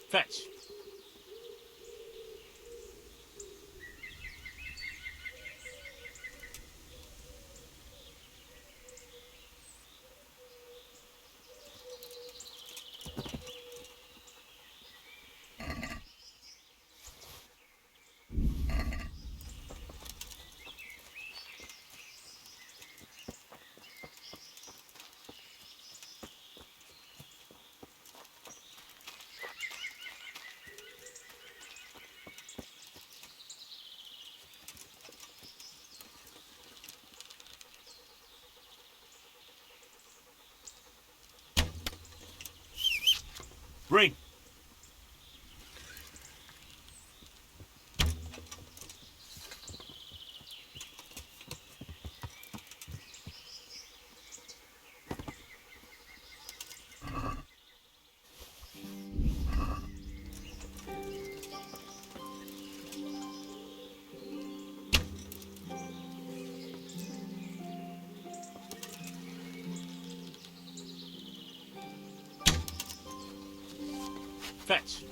Fetch. Ring. Fetch.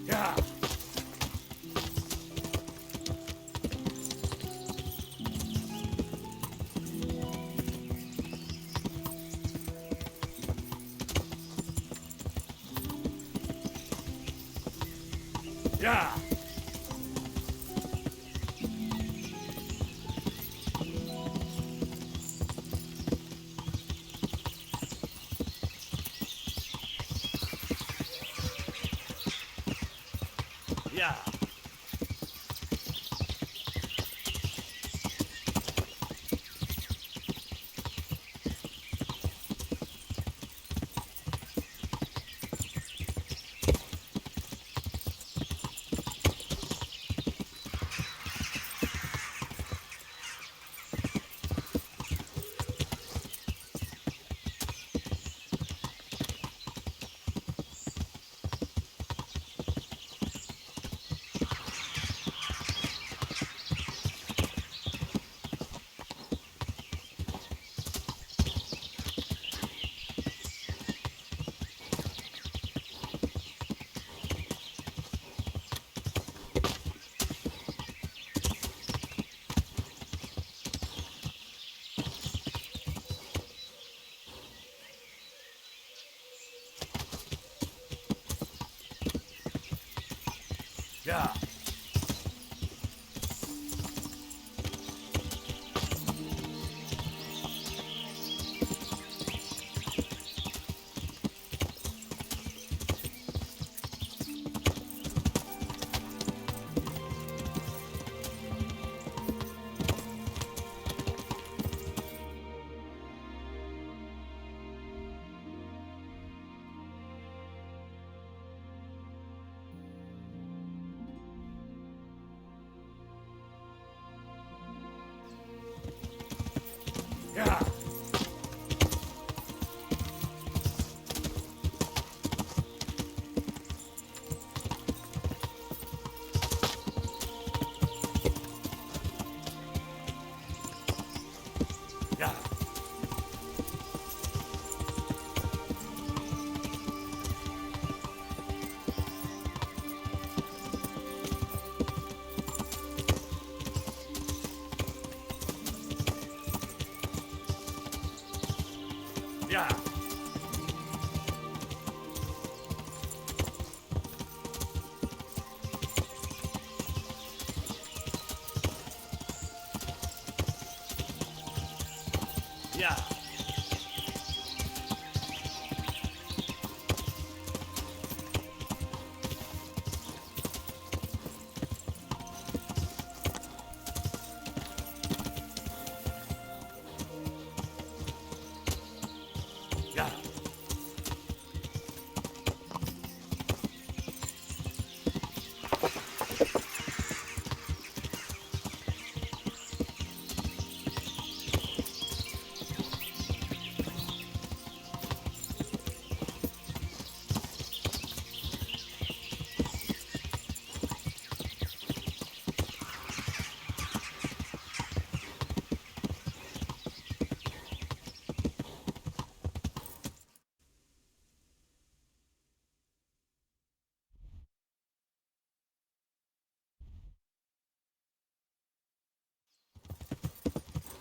Yeah. Yeah. Yeah. Yeah. Yeah. Yeah.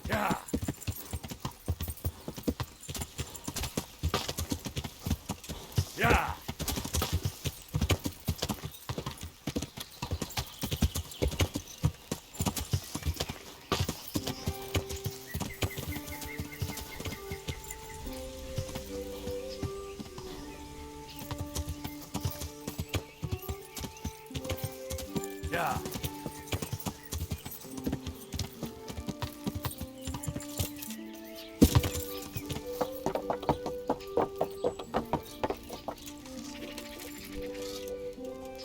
Yeah. Yeah. Yeah.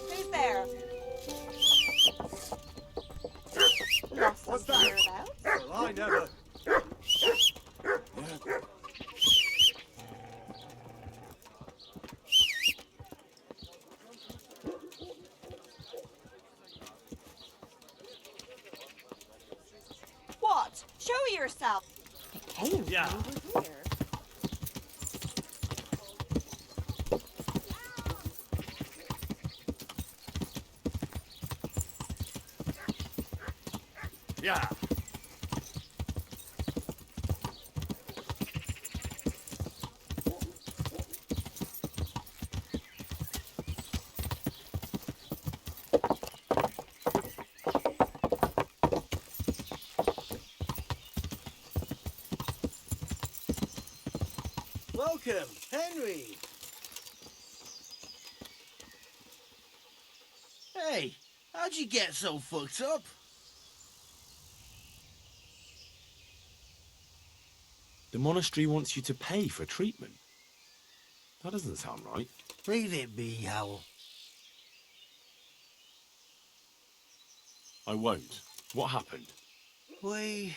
Who's there? Lost What's something that? hereabouts? Well, I never. What? Show yourself. Hey, Yeah. we're here. Yeah. Welcome, Henry. Hey, how'd you get so fucked up? The monastery wants you to pay for treatment. That doesn't sound right. Leave it be, Owl. I won't. What happened? We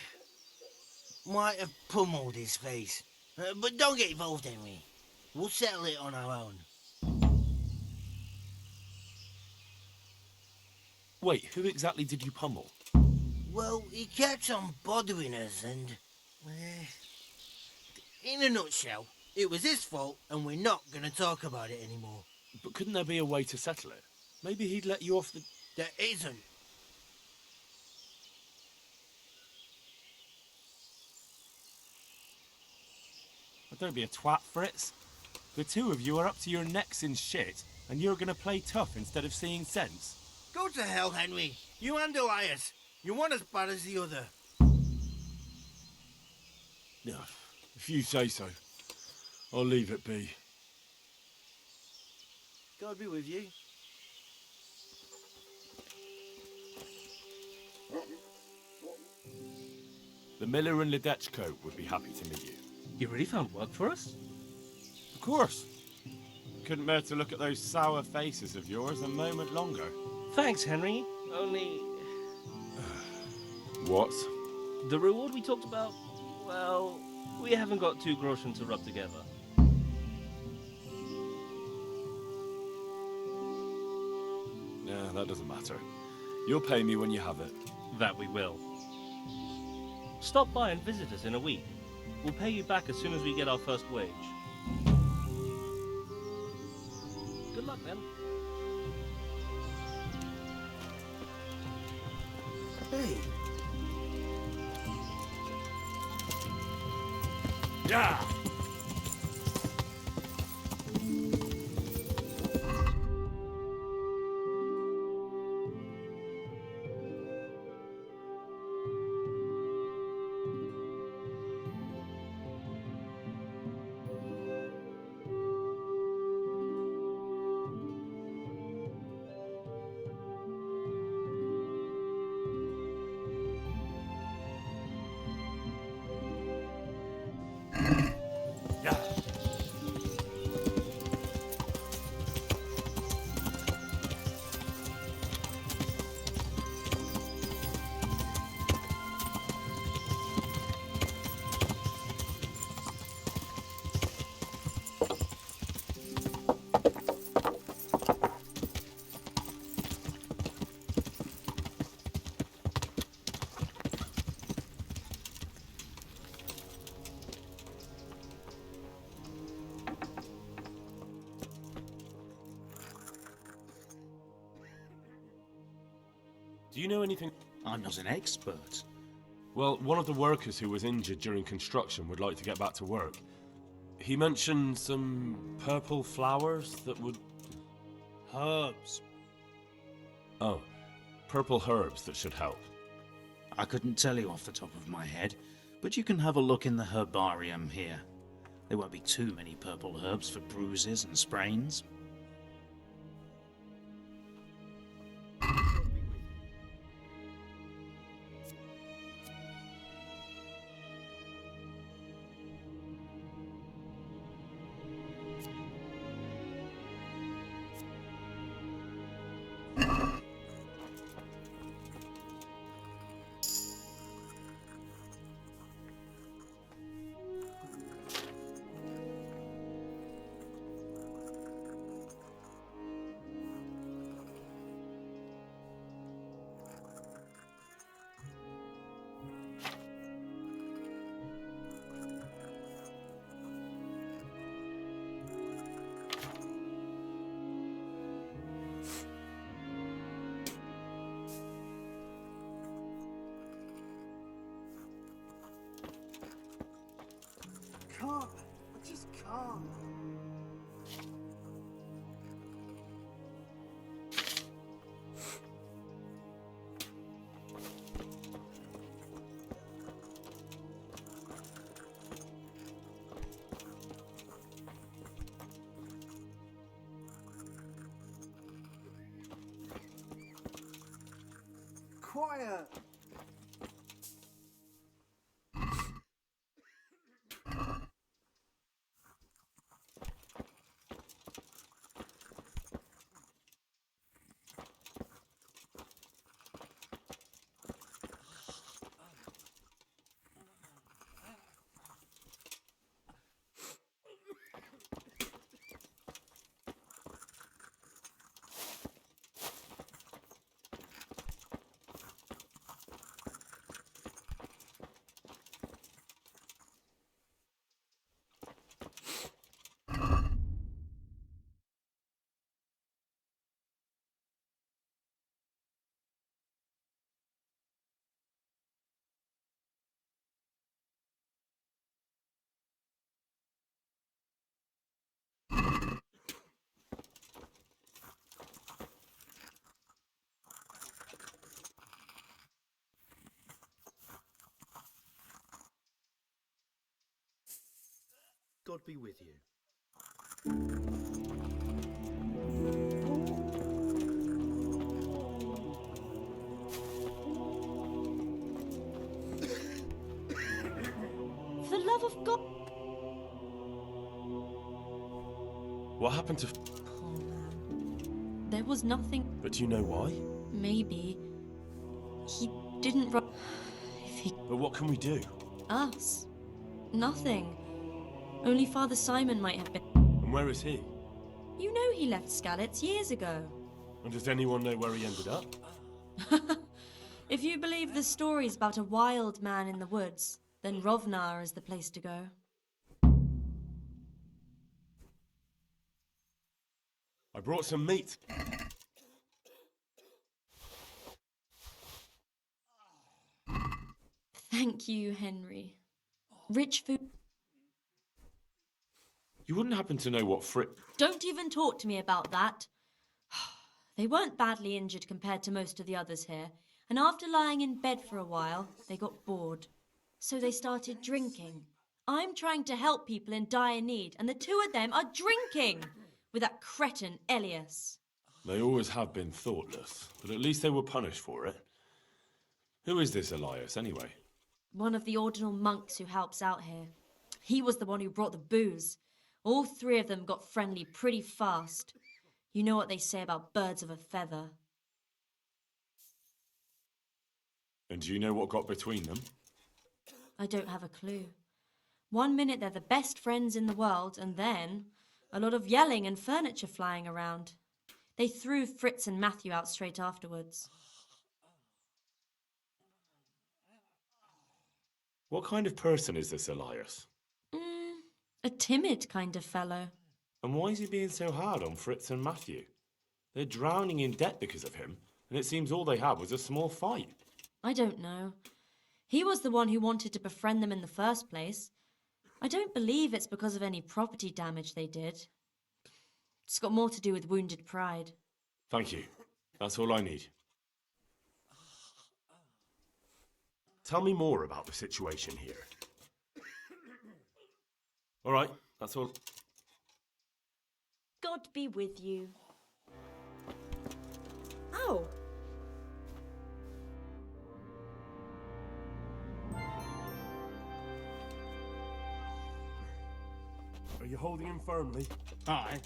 might have pummeled his face. But don't get involved, Henry. We'll settle it on our own. Wait, who exactly did you pummel? Well, he kept on bothering us and... in a nutshell, it was his fault and we're not going to talk about it anymore. But couldn't there be a way to settle it? Maybe he'd let you off the... There isn't. But don't be a twat, Fritz. The two of you are up to your necks in shit, and you're gonna play tough instead of seeing sense. Go to hell, Henry. You and Elias. You're one as bad as the other. Yeah, if you say so. I'll leave it be. God be with you. The miller and Ledechko would be happy to meet you. You really found work for us? Of course. Couldn't bear to look at those sour faces of yours a moment longer. Thanks, Henry. Only... What? the reward we talked about, well, we haven't got 2 groschen to rub together. Yeah, that doesn't matter. You'll pay me when you have it. That we will. Stop by and visit us in a week. We'll pay you back as soon as we get our first wage. Good luck, then. Hey, Yeah. Do you know anything? I'm not an expert. Well, one of the workers who was injured during construction would like to get back to work. He mentioned some purple flowers that would... Herbs. Oh, purple herbs that should help. I couldn't tell you off the top of my head, but you can have a look in the herbarium here. There won't be too many purple herbs for bruises and sprains. Can't. I just can't. Quiet. God be with you. For the love of God. What happened to... Poor man. There was nothing. But do you know why? Maybe. He didn't run. If he. But what can we do? Us. Nothing. Only Father Simon might have been. And where is he? You know he left Skalitz years ago. And does anyone know where he ended up? If you believe the stories about a wild man in the woods, then Rovnar is the place to go. I brought some meat. Thank you, Henry. Rich food. You wouldn't happen to know what Don't even talk to me about that. They weren't badly injured compared to most of the others here, and after lying in bed for a while, they got bored. So they started drinking. I'm trying to help people in dire need, and the two of them are drinking with that cretin Elias. They always have been thoughtless, but at least they were punished for it. Who is this Elias, anyway? One of the ordinal monks who helps out here. He was the one who brought the booze. All three of them got friendly pretty fast. You know what they say about birds of a feather. And do you know what got between them? I don't have a clue. 1 minute they're the best friends in the world, and then a lot of yelling and furniture flying around. They threw Fritz and Matthew out straight afterwards. What kind of person is this Elias? A timid kind of fellow. And why is he being so hard on Fritz and Matthew? They're drowning in debt because of him, And it seems all they had was a small fight. I don't know. He was the one who wanted to befriend them in the first place. I don't believe it's because of any property damage they did. It's got more to do with wounded pride. Thank you. That's all I need. Tell me more about the situation here. All right, that's all. God be with you. Oh! Are you holding him firmly? Aye.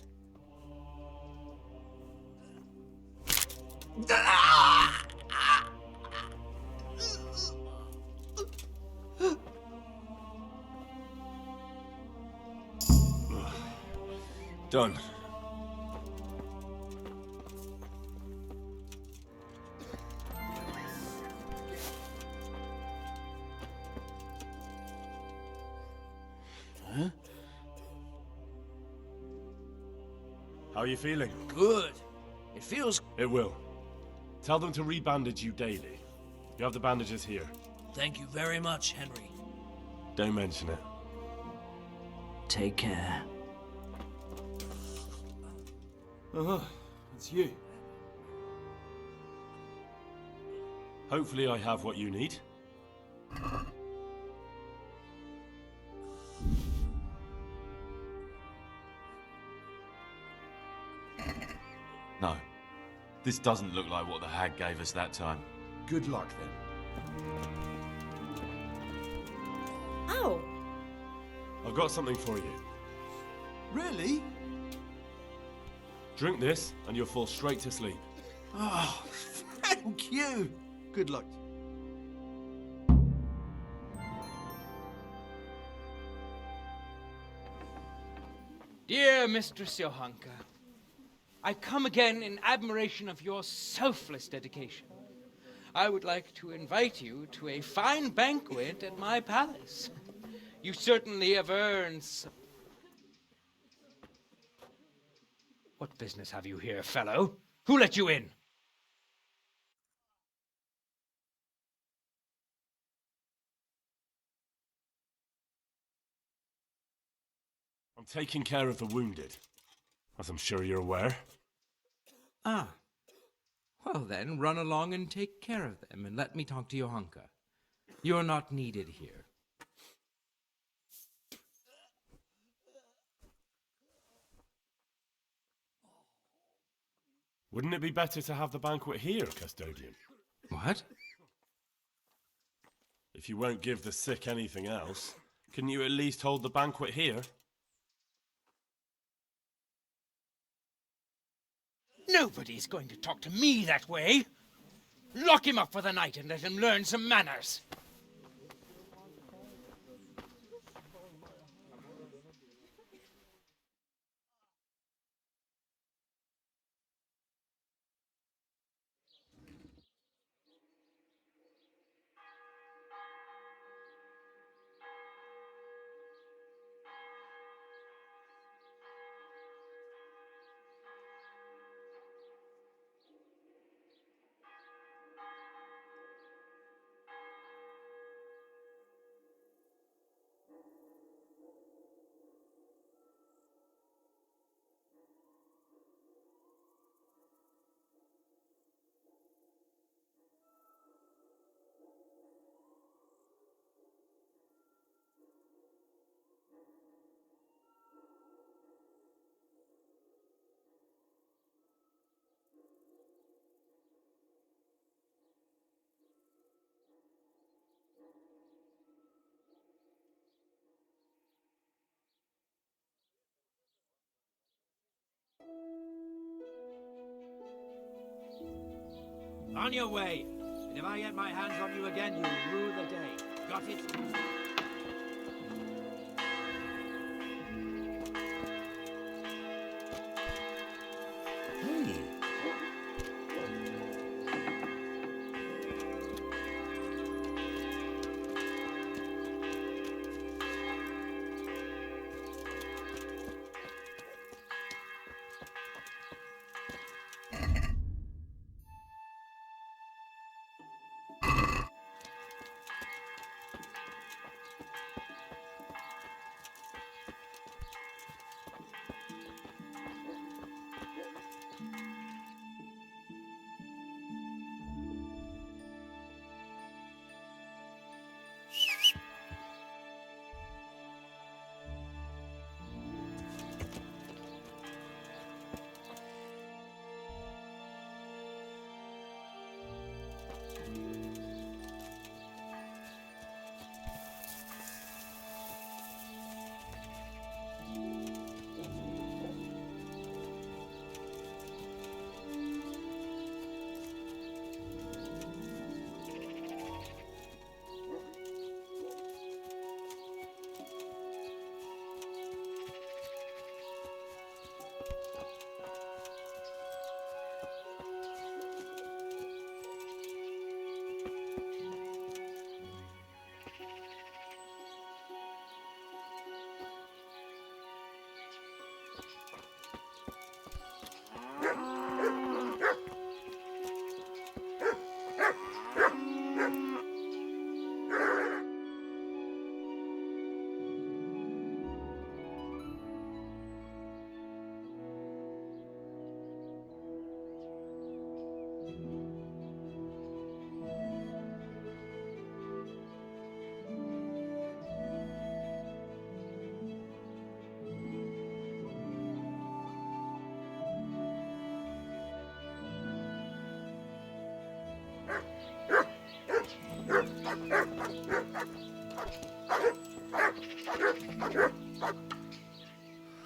Done. Huh? How are you feeling? Good. It feels... It will. Tell them to rebandage you daily. You have the bandages here. Thank you very much, Henry. Don't mention it. Take care. Uh-huh. It's you. Hopefully I have what you need. No. This doesn't look like what the hag gave us that time. Good luck, then. Ow! I've got something for you. Really? Drink this, and you'll fall straight to sleep. Oh, thank you. Good luck. Dear Mistress Johanka, I come again in admiration of your selfless dedication. I would like to invite you to a fine banquet at my palace. You certainly have earned some... What business have you here, fellow? Who let you in? I'm taking care of the wounded, as I'm sure you're aware. Ah. Well then, run along and take care of them, and let me talk to Johanka. You're not needed here. Wouldn't it be better to have the banquet here, custodian? What? If you won't give the sick anything else, can you at least hold the banquet here? Nobody's going to talk to me that way. Lock him up for the night and let him learn some manners. On your way. And if I get my hands on you again, you'll rue the day. Got it? Hey.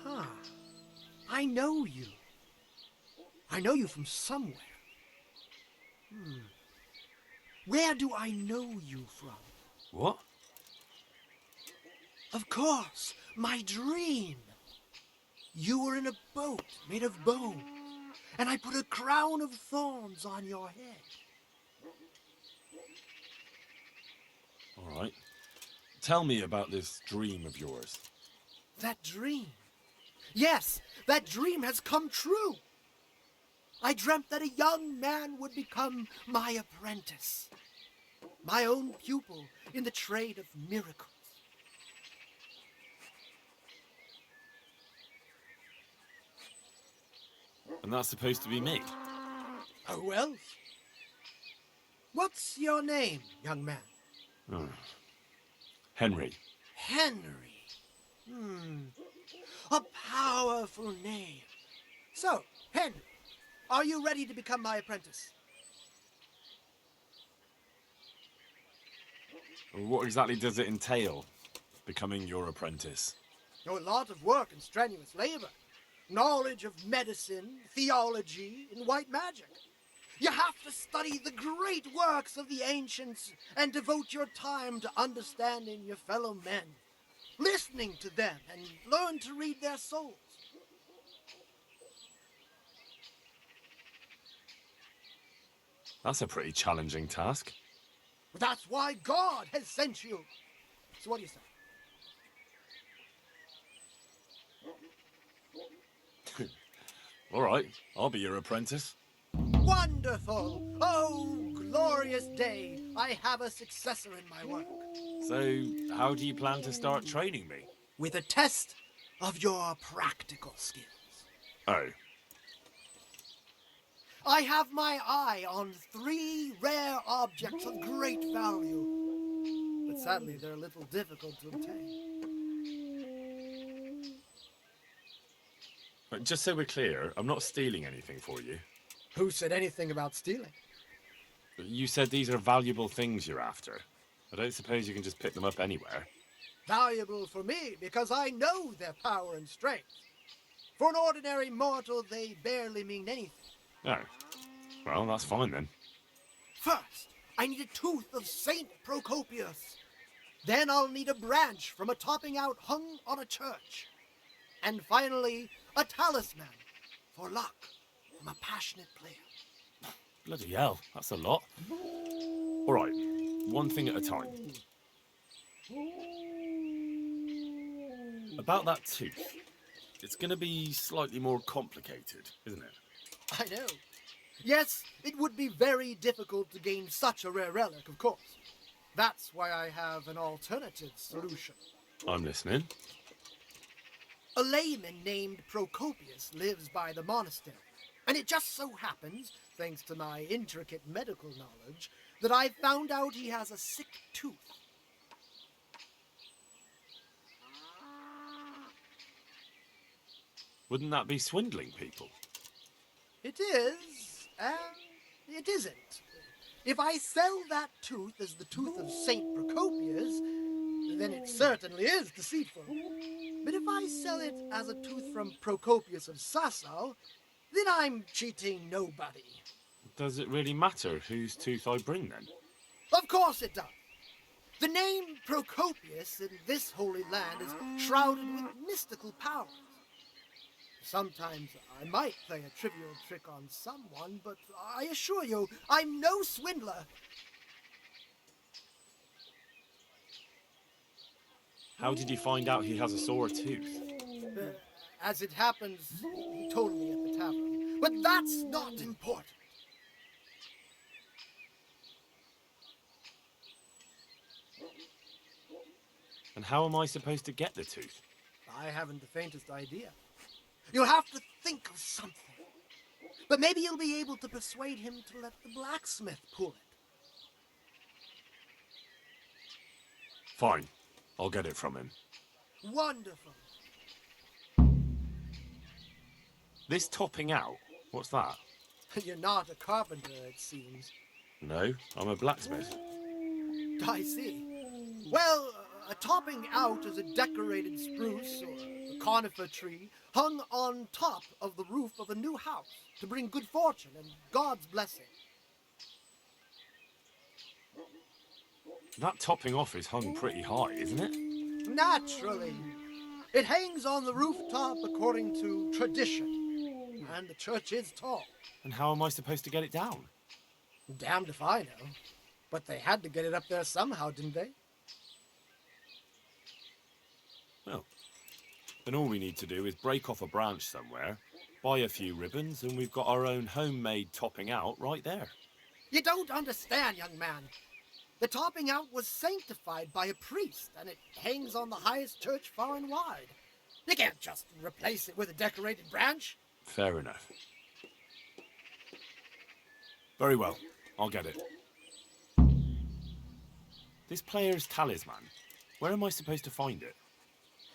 Huh. I know you. I know you from somewhere. Where do I know you from? What? Of course, my dream. You were in a boat made of bone, and I put a crown of thorns on your head. All right. Tell me about this dream of yours. That dream. Yes, that dream has come true. I dreamt that a young man would become my apprentice, my own pupil in the trade of miracles. And that's supposed to be me. Who else? What's your name, young man? Oh. Henry. Henry. A powerful name. So, Henry, are you ready to become my apprentice? What exactly does it entail, becoming your apprentice? Oh, a lot of work and strenuous labor. Knowledge of medicine, theology, and white magic. You have to study the great works of the ancients and devote your time to understanding your fellow men, listening to them, and learn to read their souls. That's a pretty challenging task. That's why God has sent you. So what do you say? All right, I'll be your apprentice. Wonderful! Oh, glorious day! I have a successor in my work. So, how do you plan to start training me? With a test of your practical skills. Oh. I have my eye on 3 rare objects of great value. But sadly, they're a little difficult to obtain. But just so we're clear, I'm not stealing anything for you. Who said anything about stealing? You said these are valuable things you're after. I don't suppose you can just pick them up anywhere. Valuable for me because I know their power and strength. For an ordinary mortal, they barely mean anything. Oh. Well, that's fine then. First, I need a tooth of Saint Procopius. Then I'll need a branch from a topping out hung on a church. And finally, a talisman for luck from a passionate player. Bloody hell, that's a lot. All right, one thing at a time. About that tooth, it's going to be slightly more complicated, isn't it? I know. Yes, it would be very difficult to gain such a rare relic, of course. That's why I have an alternative solution. I'm listening. A layman named Procopius lives by the monastery, and it just so happens, thanks to my intricate medical knowledge, that I found out he has a sick tooth. Wouldn't that be swindling people? It is, and it isn't. If I sell that tooth as the tooth of Saint Procopius, then it certainly is deceitful. But if I sell it as a tooth from Procopius of Sasau, then I'm cheating nobody. Does it really matter whose tooth I bring then? Of course it does. The name Procopius in this holy land is shrouded with mystical powers. Sometimes I might play a trivial trick on someone, but I assure you, I'm no swindler. How did you find out he has a sore tooth? As it happens, he told me at the tavern. But that's not important. And how am I supposed to get the tooth? I haven't the faintest idea. You'll have to think of something. But maybe you'll be able to persuade him to let the blacksmith pull it. Fine. I'll get it from him. Wonderful. This topping out? What's that? You're not a carpenter, it seems. No, I'm a blacksmith. I see. Well, topping out is a decorated spruce or a conifer tree hung on top of the roof of a new house to bring good fortune and God's blessing. That topping off is hung pretty high, isn't it? Naturally. It hangs on the rooftop according to tradition, and the church is tall. And how am I supposed to get it down? Damned if I know. But they had to get it up there somehow, didn't they? Well, then all we need to do is break off a branch somewhere, buy a few ribbons, and we've got our own homemade topping out right there. You don't understand, young man. The topping out was sanctified by a priest, and it hangs on the highest church far and wide. You can't just replace it with a decorated branch. Fair enough. Very well, I'll get it. This player's talisman, where am I supposed to find it?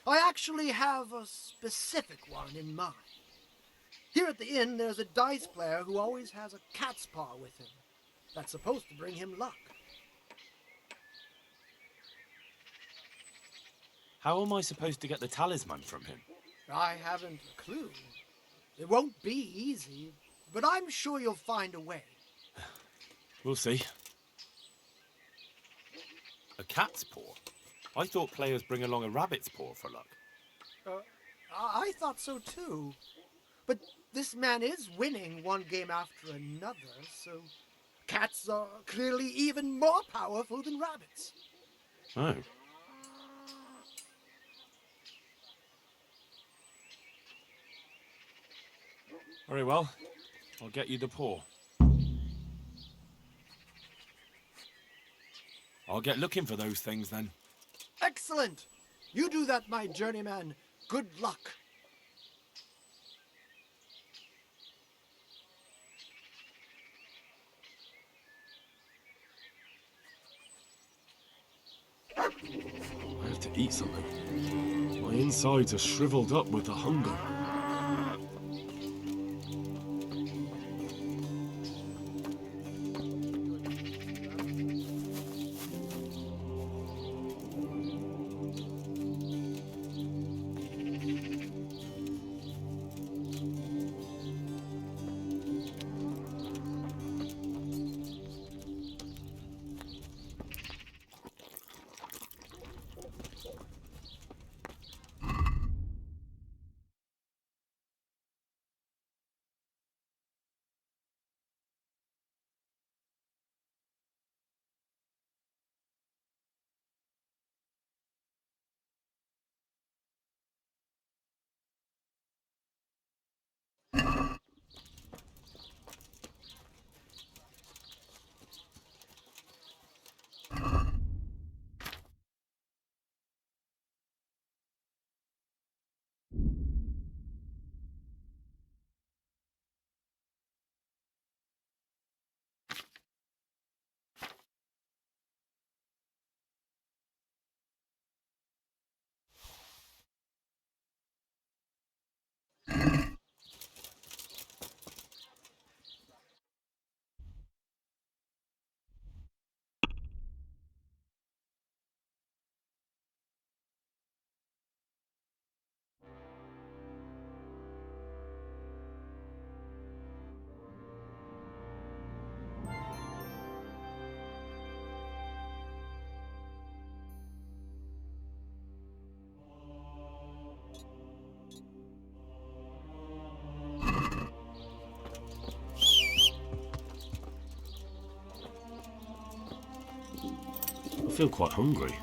I actually have a specific one in mind. Here at the inn, there's a dice player who always has a cat's paw with him. That's supposed to bring him luck. How am I supposed to get the talisman from him? I haven't a clue. It won't be easy, but I'm sure you'll find a way. We'll see. A cat's paw? I thought players bring along a rabbit's paw for luck. I thought so too. But this man is winning one game after another, so cats are clearly even more powerful than rabbits. Oh. Very well. I'll get you the paw. I'll get looking for those things then. Excellent! You do that, my journeyman. Good luck. I have to eat something. My insides are shriveled up with the hunger. I feel quite hungry.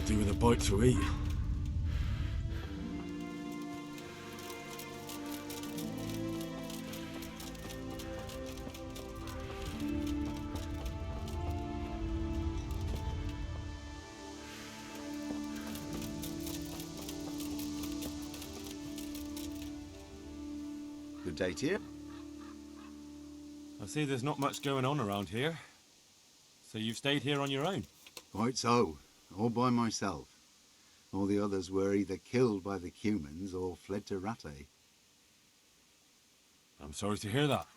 do with a bite to eat. Good day to you. I see there's not much going on around here. So you've stayed here on your own? Quite so. All by myself. All the others were either killed by the humans or fled to Rattay. I'm sorry to hear that.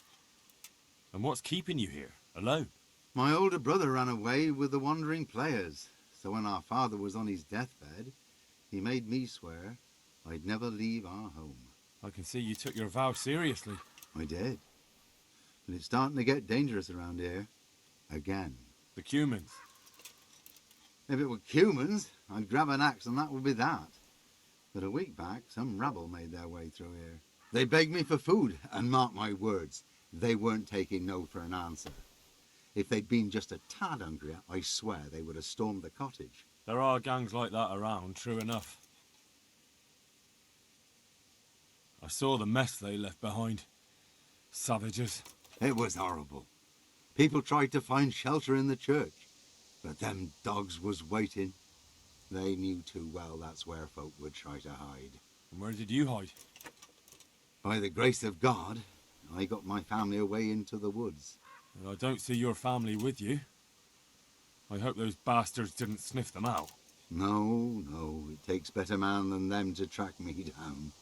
And what's keeping you here, alone? My older brother ran away with the wandering players, so when our father was on his deathbed, he made me swear I'd never leave our home. I can see you took your vow seriously. I did. But it's starting to get dangerous around here. Again. The humans. If it were humans, I'd grab an axe and that would be that. But a week back, some rabble made their way through here. They begged me for food, and mark my words, they weren't taking no for an answer. If they'd been just a tad hungrier, I swear they would have stormed the cottage. There are gangs like that around, true enough. I saw the mess they left behind. Savages. It was horrible. People tried to find shelter in the church, but them dogs was waiting. They knew too well that's where folk would try to hide. And where did you hide? By the grace of God, I got my family away into the woods. And I don't see your family with you. I hope those bastards didn't sniff them out. No, it takes better man than them to track me down.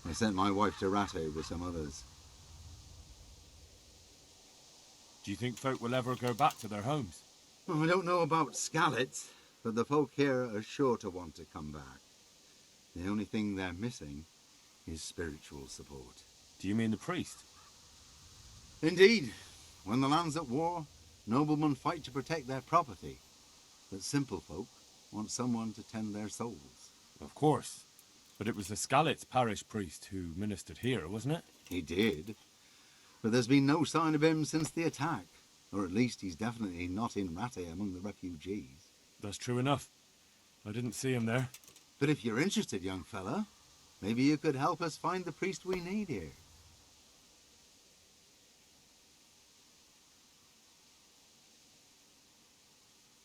I sent my wife to Rattay with some others. Do you think folk will ever go back to their homes? Well, I don't know about Skallets, but the folk here are sure to want to come back. The only thing they're missing is spiritual support. Do you mean the priest? Indeed. When the land's at war, noblemen fight to protect their property. But simple folk want someone to tend their souls. Of course. But it was the Skallets parish priest who ministered here, wasn't it? He did. But there's been no sign of him since the attack. Or at least he's definitely not in Rattay among the refugees. That's true enough. I didn't see him there. But if you're interested, young fella, maybe you could help us find the priest we need here.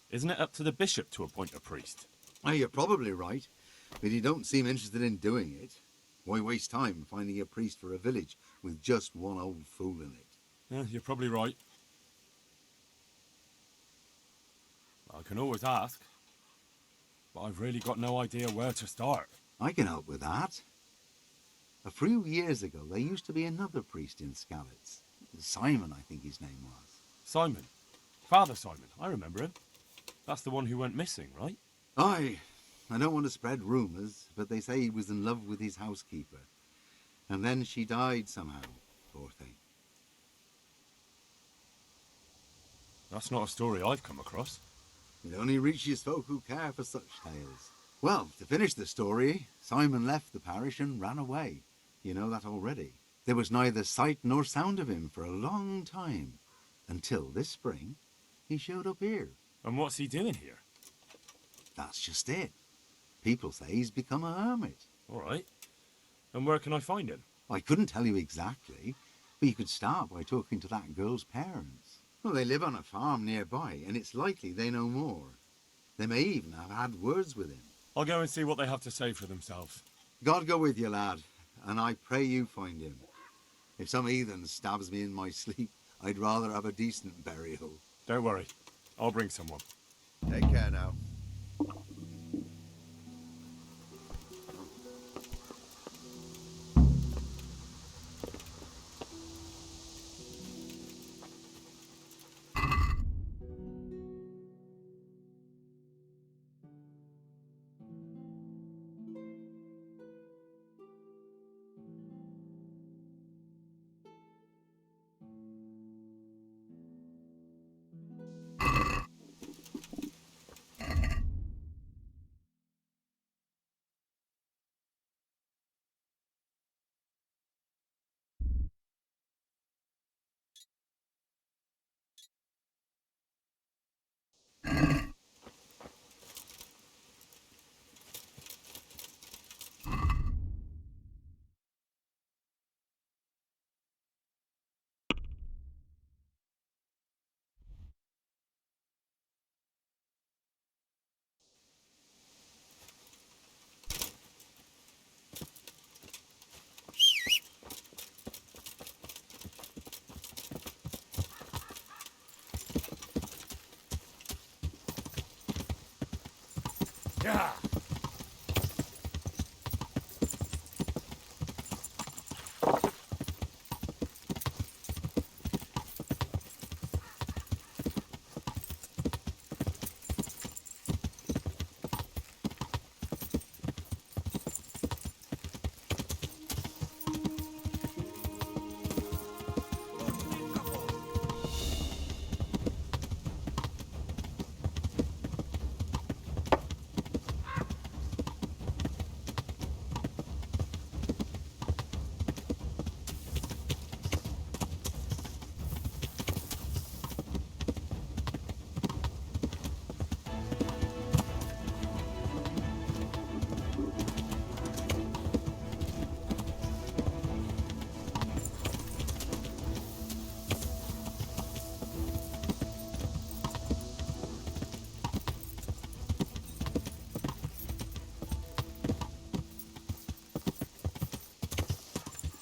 Isn't it up to the bishop to appoint a priest? Well, you're probably right, but he don't seem interested in doing it. Why waste time finding a priest for a village with just one old fool in it? Yeah, you're probably right. I can always ask, but I've really got no idea where to start. I can help with that. A few years ago, there used to be another priest in Skallets. Simon, I think his name was. Simon? Father Simon, I remember him. That's the one who went missing, right? Aye. I don't want to spread rumours, but they say he was in love with his housekeeper. And then she died somehow, poor thing. That's not a story I've come across. It only reaches folk who care for such tales. Well, to finish the story, Simon left the parish and ran away. You know that already. There was neither sight nor sound of him for a long time. Until this spring, he showed up here. And what's he doing here? That's just it. People say he's become a hermit. All right. And where can I find him? I couldn't tell you exactly, but you could start by talking to that girl's parents. Well, they live on a farm nearby, and it's likely they know more. They may even have had words with him. I'll go and see what they have to say for themselves. God go with you, lad, and I pray you find him. If some heathen stabs me in my sleep, I'd rather have a decent burial. Don't worry. I'll bring someone. Take care now. Yeah.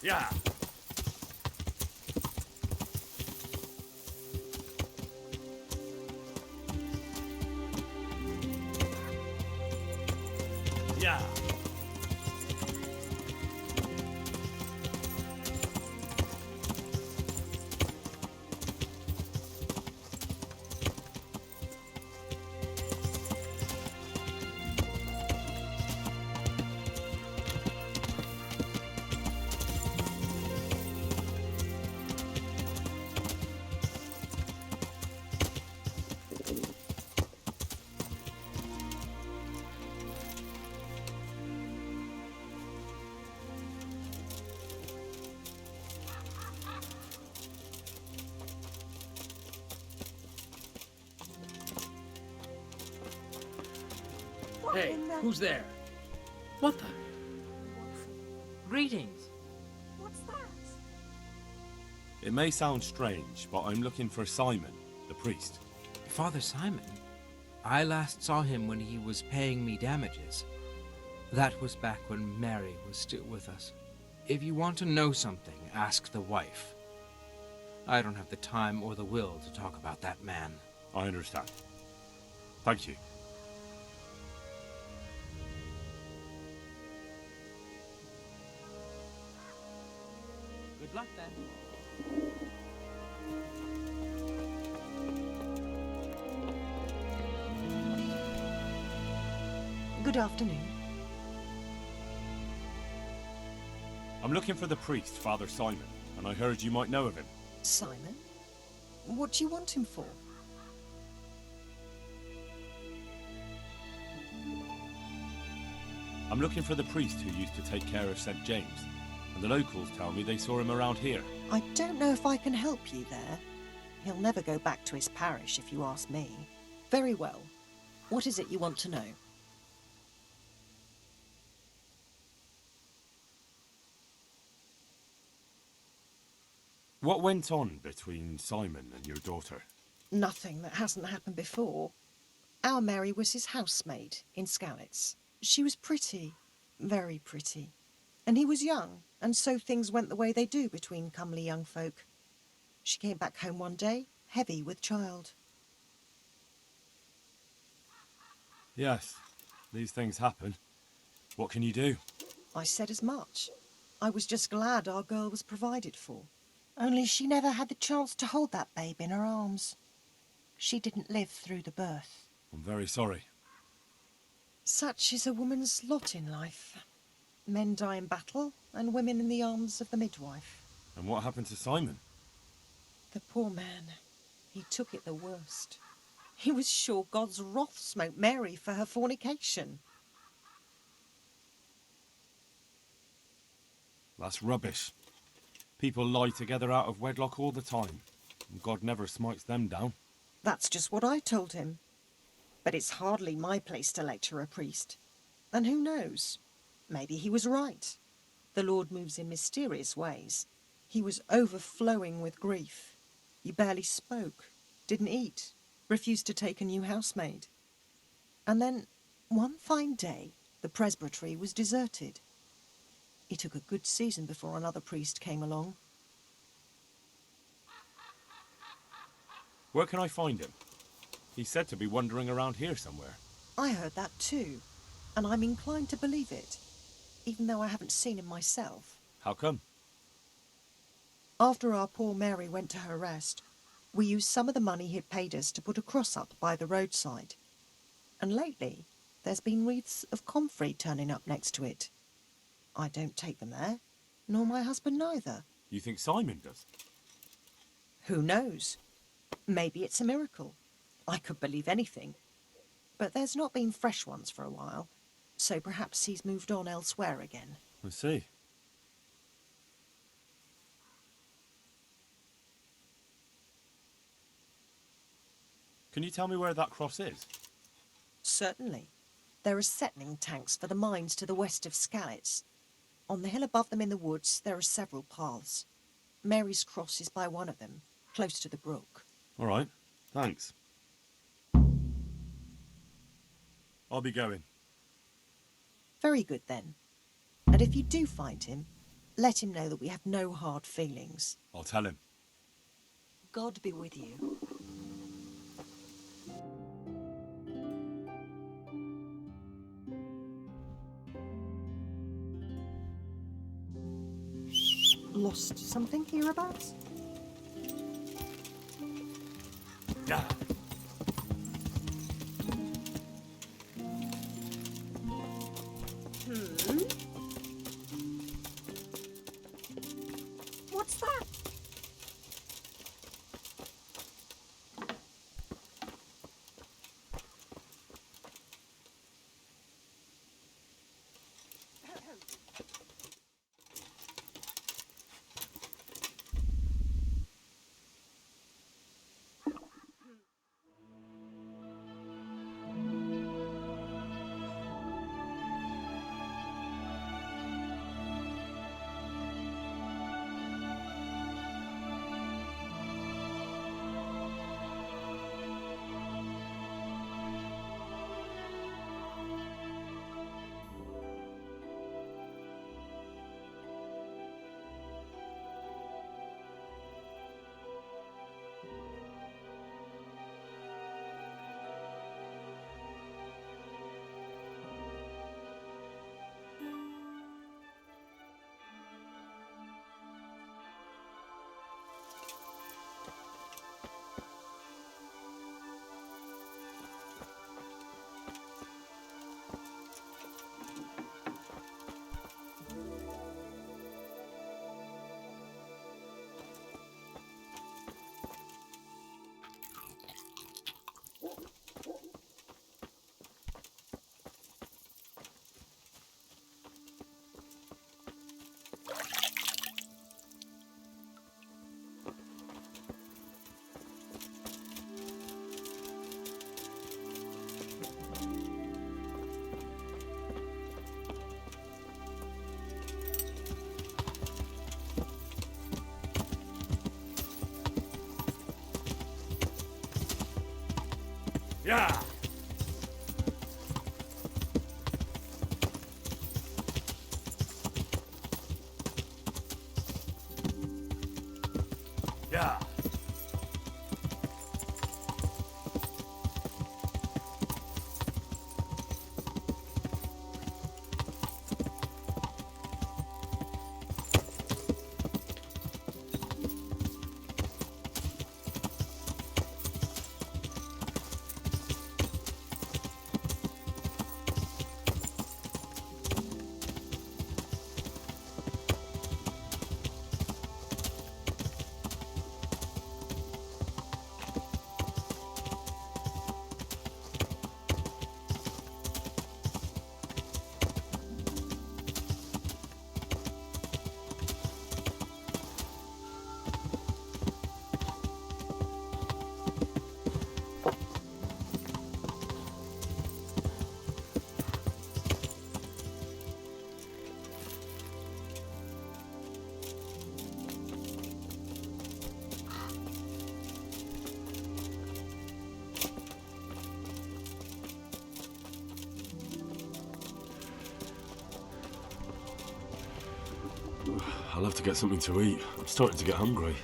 Yeah. Yeah. Hey, who's there? What the? Greetings. What's that? It may sound strange, but I'm looking for Simon, the priest. Father Simon? I last saw him when he was paying me damages. That was back when Mary was still with us. If you want to know something, ask the wife. I don't have the time or the will to talk about that man. I understand. Thank you. Good luck then. Good afternoon. I'm looking for the priest, Father Simon, and I heard you might know of him. Simon? What do you want him for? I'm looking for the priest who used to take care of St. James, and the locals tell me they saw him around here. I don't know if I can help you there. He'll never go back to his parish, if you ask me. Very well. What is it you want to know? What went on between Simon and your daughter? Nothing that hasn't happened before. Our Mary was his housemaid in Skalitz. She was pretty, very pretty. And he was young, and so things went the way they do between comely young folk. She came back home one day, heavy with child. Yes, these things happen. What can you do? I said as much. I was just glad our girl was provided for. Only she never had the chance to hold that babe in her arms. She didn't live through the birth. I'm very sorry. Such is a woman's lot in life. Men die in battle, and women in the arms of the midwife. And what happened to Simon? The poor man. He took it the worst. He was sure God's wrath smote Mary for her fornication. That's rubbish. People lie together out of wedlock all the time, and God never smites them down. That's just what I told him. But it's hardly my place to lecture a priest. And who knows? Maybe he was right. The Lord moves in mysterious ways. He was overflowing with grief. He barely spoke, didn't eat, refused to take a new housemaid. And then, one fine day, the presbytery was deserted. It took a good season before another priest came along. Where can I find him? He's said to be wandering around here somewhere. I heard that too. and I'm inclined to believe it, even though I haven't seen him myself. How come? After our poor Mary went to her rest, we used some of the money he'd paid us to put a cross up by the roadside. And lately, there's been wreaths of comfrey turning up next to it. I don't take them there, nor my husband neither. You think Simon does? Who knows? Maybe it's a miracle. I could believe anything. But there's not been fresh ones for a while, so perhaps he's moved on elsewhere again. I see. Can you tell me where that cross is? Certainly. There are settling tanks for the mines to the west of Skalitz. On the hill above them in the woods, there are several paths. Mary's cross is by one of them, close to the brook. All right, thanks. I'll be going. Very good, then. And if you do find him, let him know that we have no hard feelings. I'll tell him. God be with you. Lost something hereabouts? Yeah. What's that? Yeah. Yeah. I'll have to get something to eat. I'm starting to get hungry.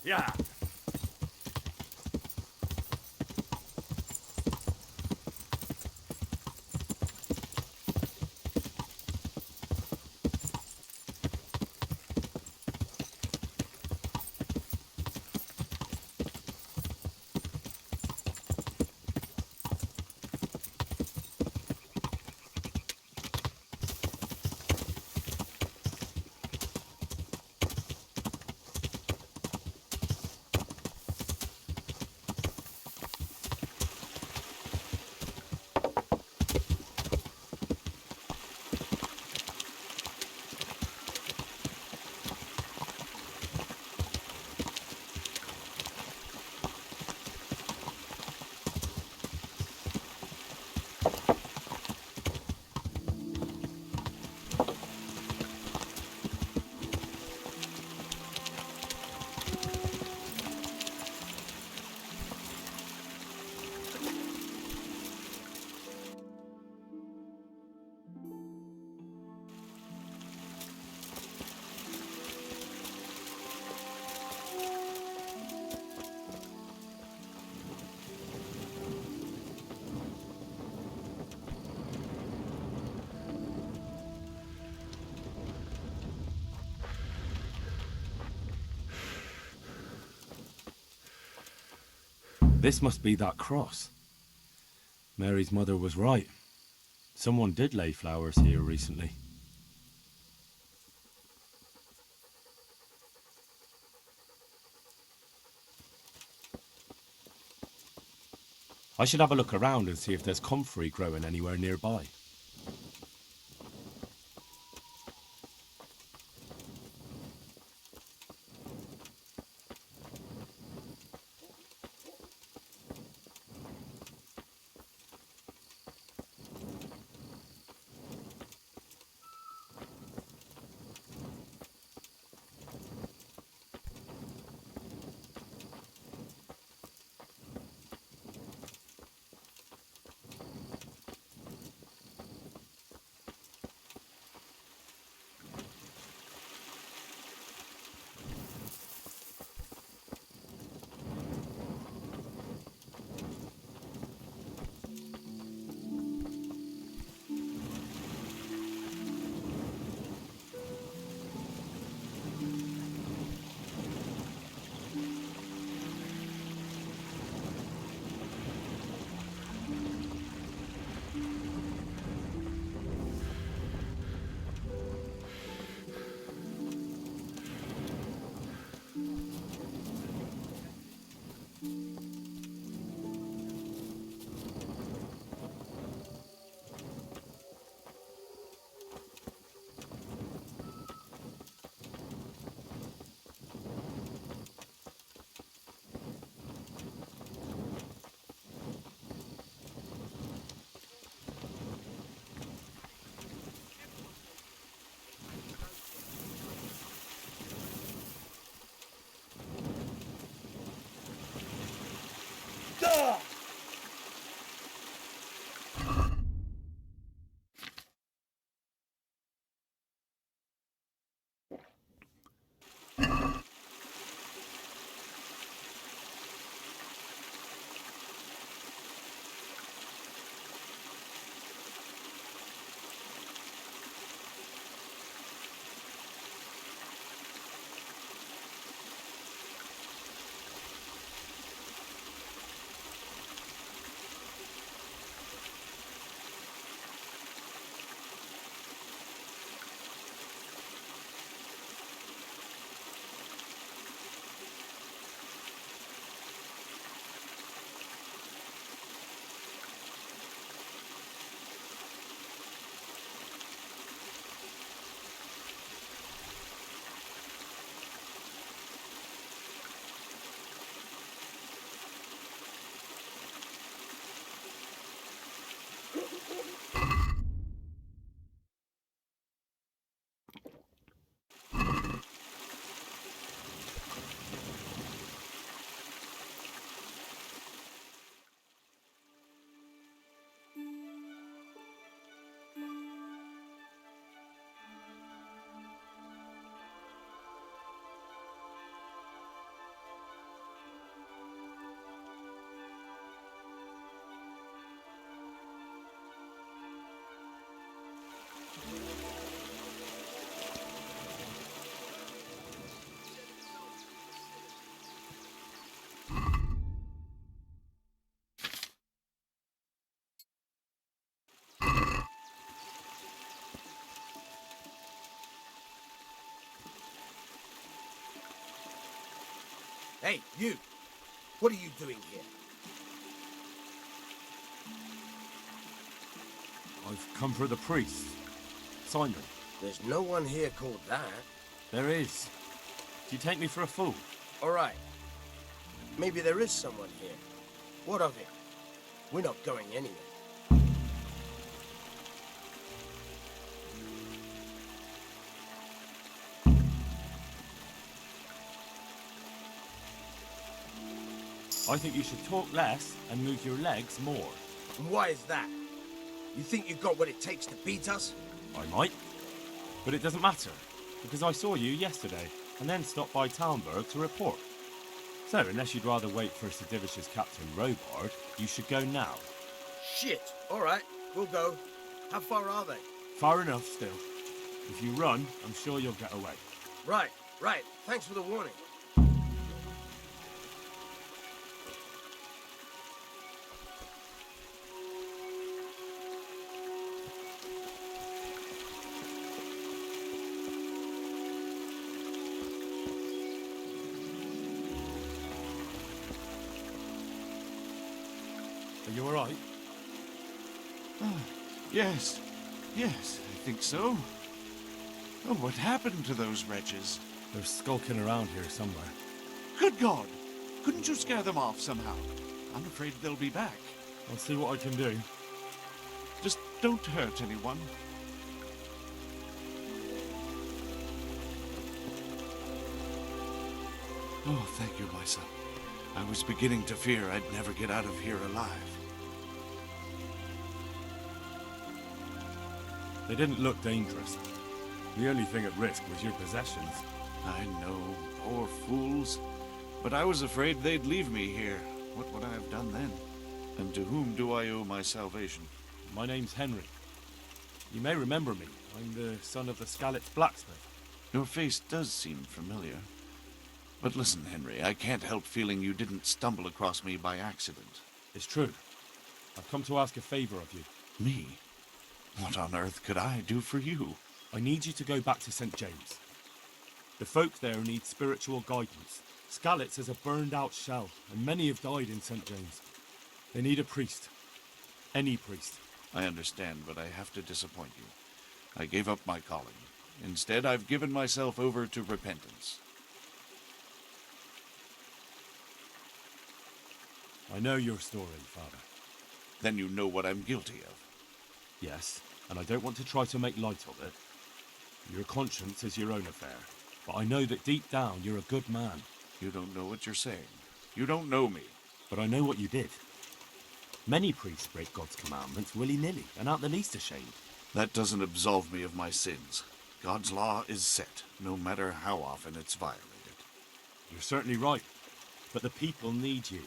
Yeah. This must be that cross. Mary's mother was right. Someone did lay flowers here recently. I should have a look around and see if there's comfrey growing anywhere nearby. Hey, you! What are you doing here? I've come for the priest. Simon. There's no one here called that. There is. Do you take me for a fool? All right. Maybe there is someone here. What of it? We're not going anywhere. I think you should talk less and move your legs more. And why is that? You think you've got what it takes to beat us? I might. But it doesn't matter, because I saw you yesterday, and then stopped by Talmberg to report. So, unless you'd rather wait for Sir Divish's Captain Robard, you should go now. Shit! All right, we'll go. How far are they? Far enough still. If you run, I'm sure you'll get away. Right. Thanks for the warning. Are you alright? Yes, I think so. Oh, what happened to those wretches? They're skulking around here somewhere. Good God! Couldn't you scare them off somehow? I'm afraid they'll be back. I'll see what I can do. Just don't hurt anyone. Oh, thank you, my son. I was beginning to fear I'd never get out of here alive. They didn't look dangerous. The only thing at risk was your possessions. I know, poor fools. But I was afraid they'd leave me here. What would I have done then? And to whom do I owe my salvation? My name's Henry. You may remember me. I'm the son of the Skalitz blacksmith. Your face does seem familiar. But listen, Henry, I can't help feeling you didn't stumble across me by accident. It's true. I've come to ask a favor of you. Me? What on earth could I do for you? I need you to go back to St. James. The folk there need spiritual guidance. Skalitz is a burned-out shell, and many have died in St. James. They need a priest. Any priest. I understand, but I have to disappoint you. I gave up my calling. Instead, I've given myself over to repentance. I know your story, Father. Then you know what I'm guilty of. Yes, and I don't want to try to make light of it. Your conscience is your own affair, but I know that deep down you're a good man. You don't know what you're saying. You don't know me. But I know what you did. Many priests break God's commandments willy-nilly and aren't the least ashamed. That doesn't absolve me of my sins. God's law is set, no matter how often it's violated. You're certainly right, but the people need you.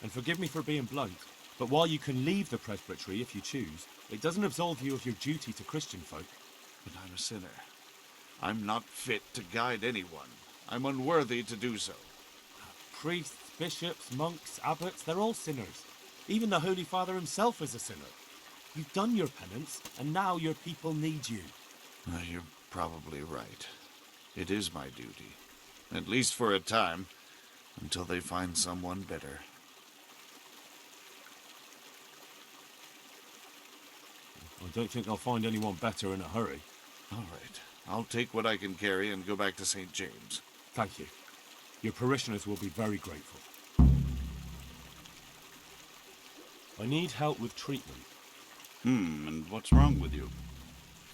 And forgive me for being blunt, but while you can leave the presbytery if you choose, it doesn't absolve you of your duty to Christian folk. But I'm a sinner. I'm not fit to guide anyone. I'm unworthy to do so. Priests, bishops, monks, abbots, they're all sinners. Even the Holy Father himself is a sinner. You've done your penance, and now your people need you. You're probably right. It is my duty. At least for a time, until they find someone better. I don't think I'll find anyone better in a hurry. All right. I'll take what I can carry and go back to St. James. Thank you. Your parishioners will be very grateful. I need help with treatment. And what's wrong with you?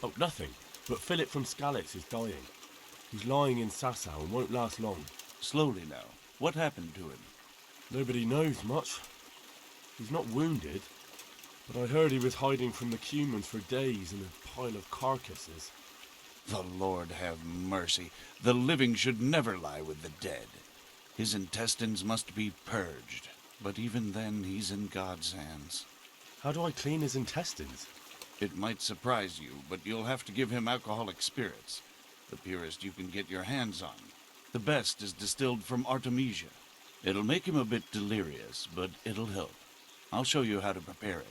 Oh, nothing. But Philip from Skalitz is dying. He's lying in Sasau and won't last long. Slowly now. What happened to him? Nobody knows much. He's not wounded, but I heard he was hiding from the Cumans for days in a pile of carcasses. The Lord have mercy. The living should never lie with the dead. His intestines must be purged, but even then he's in God's hands. How do I clean his intestines? It might surprise you, but you'll have to give him alcoholic spirits. The purest you can get your hands on. The best is distilled from Artemisia. It'll make him a bit delirious, but it'll help. I'll show you how to prepare it.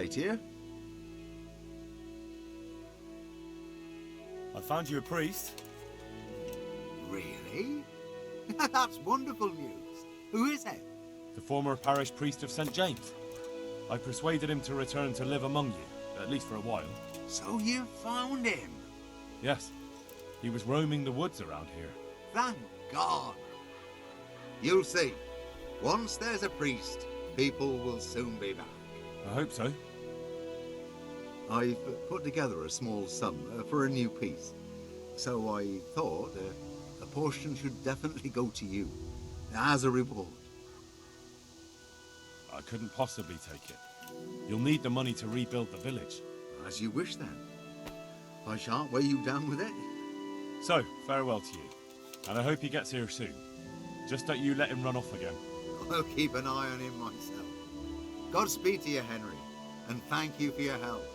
stay here. I found you a priest. Really? That's wonderful news. Who is it? The former parish priest of St. James. I persuaded him to return to live among you, at least for a while. So you found him? Yes. He was roaming the woods around here. Thank God. You'll see. Once there's a priest, people will soon be back. I hope so. I've put together a small sum for a new piece. So I thought a portion should definitely go to you, as a reward. I couldn't possibly take it. You'll need the money to rebuild the village. As you wish, then. I shan't weigh you down with it. So, farewell to you. And I hope he gets here soon. Just don't you let him run off again. I'll keep an eye on him myself. Godspeed to you, Henry. And thank you for your help.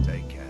Take care.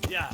Yeah.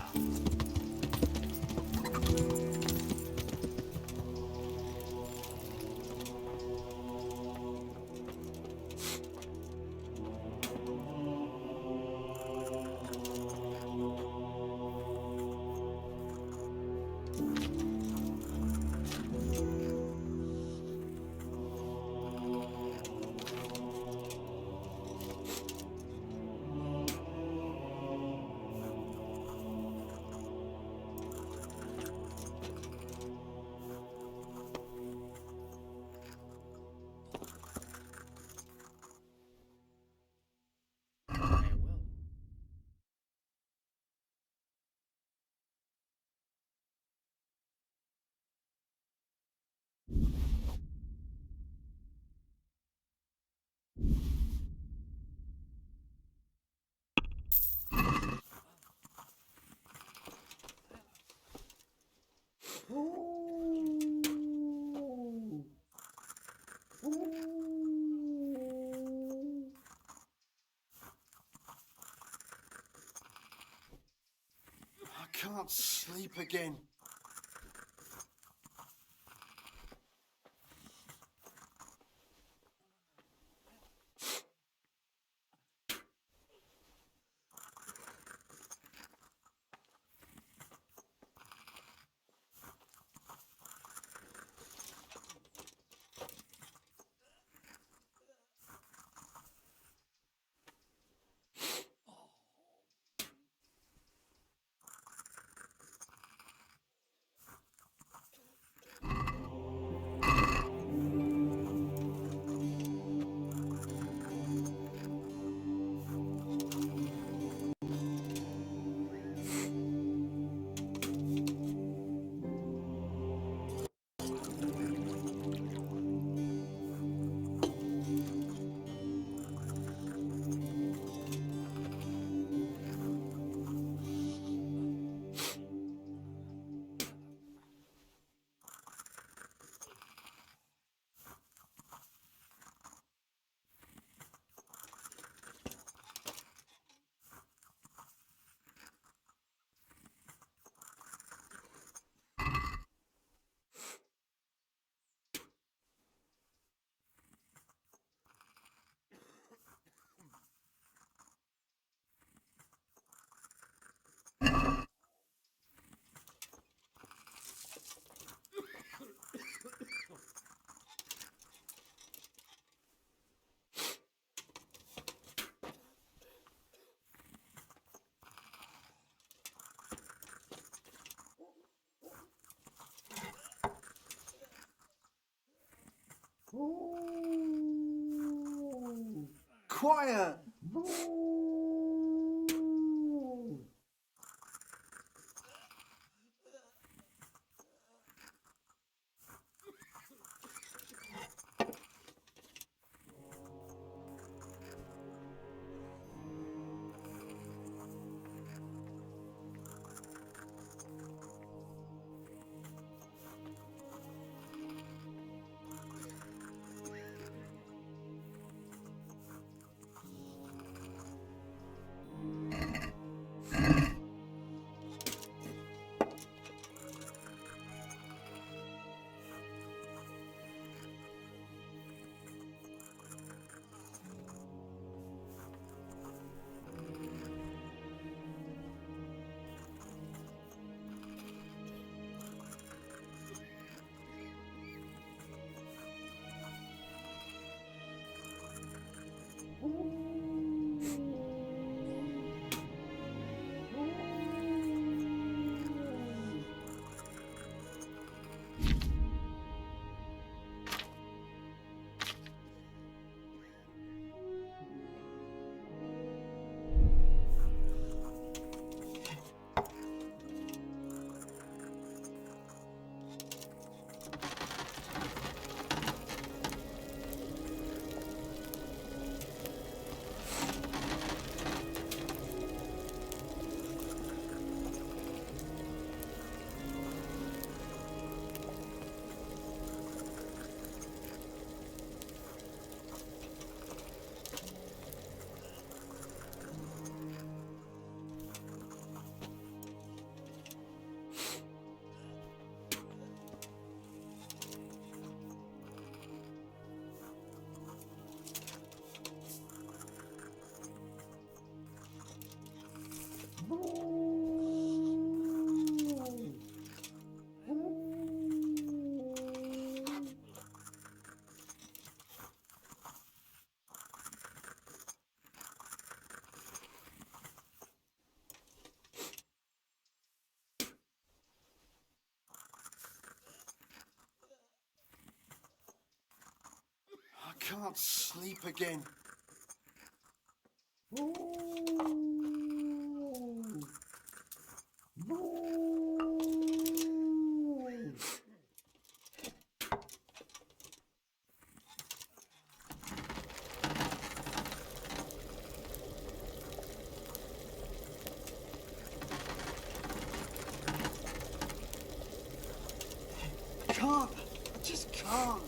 I can't sleep again. quiet! I can't sleep again. I just can't.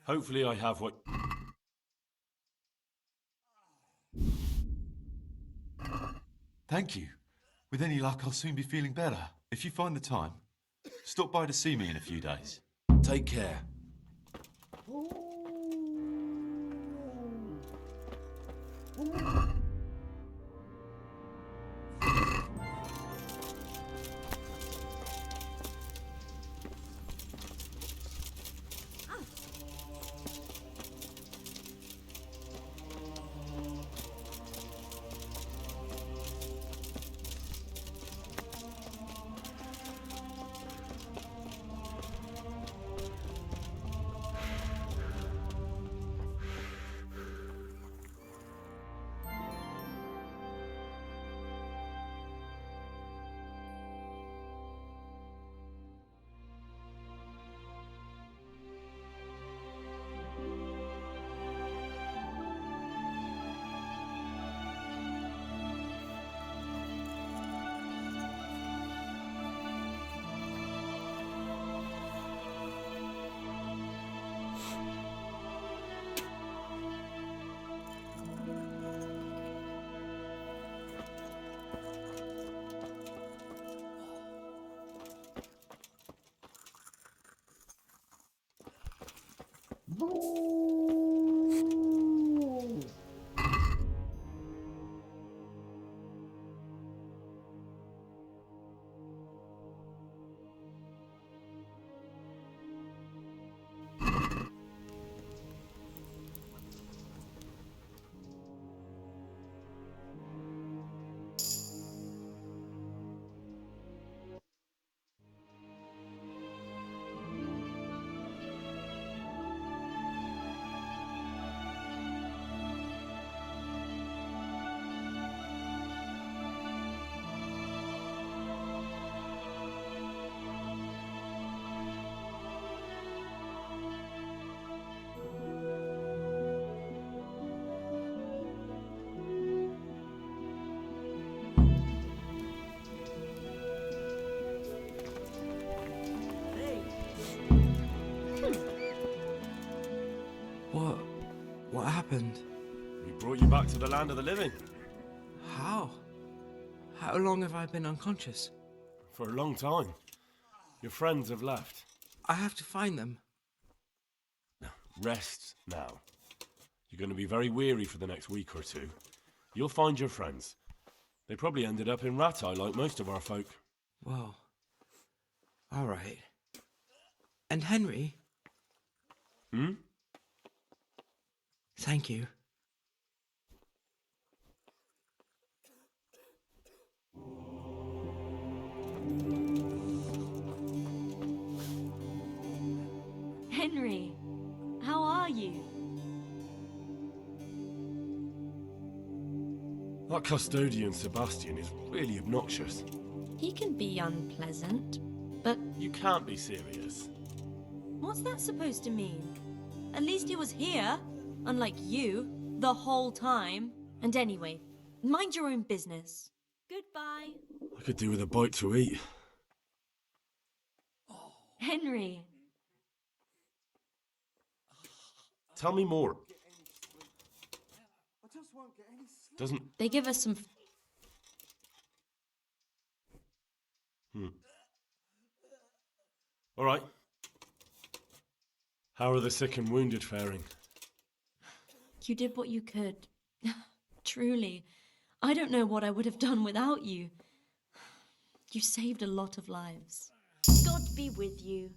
Hopefully I have what... Thank you. With any luck, I'll soon be feeling better. If you find the time, stop by to see me in a few days. Take care. What happened? We brought you back to the land of the living. How? How long have I been unconscious? For a long time. Your friends have left. I have to find them. Rest now. You're going to be very weary for the next week or two. You'll find your friends. They probably ended up in Ratai like most of our folk. Well, all right. And Henry? Hmm? Thank you. Henry, how are you? That custodian Sebastian is really obnoxious. He can be unpleasant, but... You can't be serious. What's that supposed to mean? At least he was here, unlike you, the whole time. And anyway, mind your own business. Goodbye. I could do with a bite to eat. Henry. Tell me more. Doesn't... They give us some... All right. How are the sick and wounded faring? You did what you could. Truly. I don't know what I would have done without you. You saved a lot of lives. God be with you.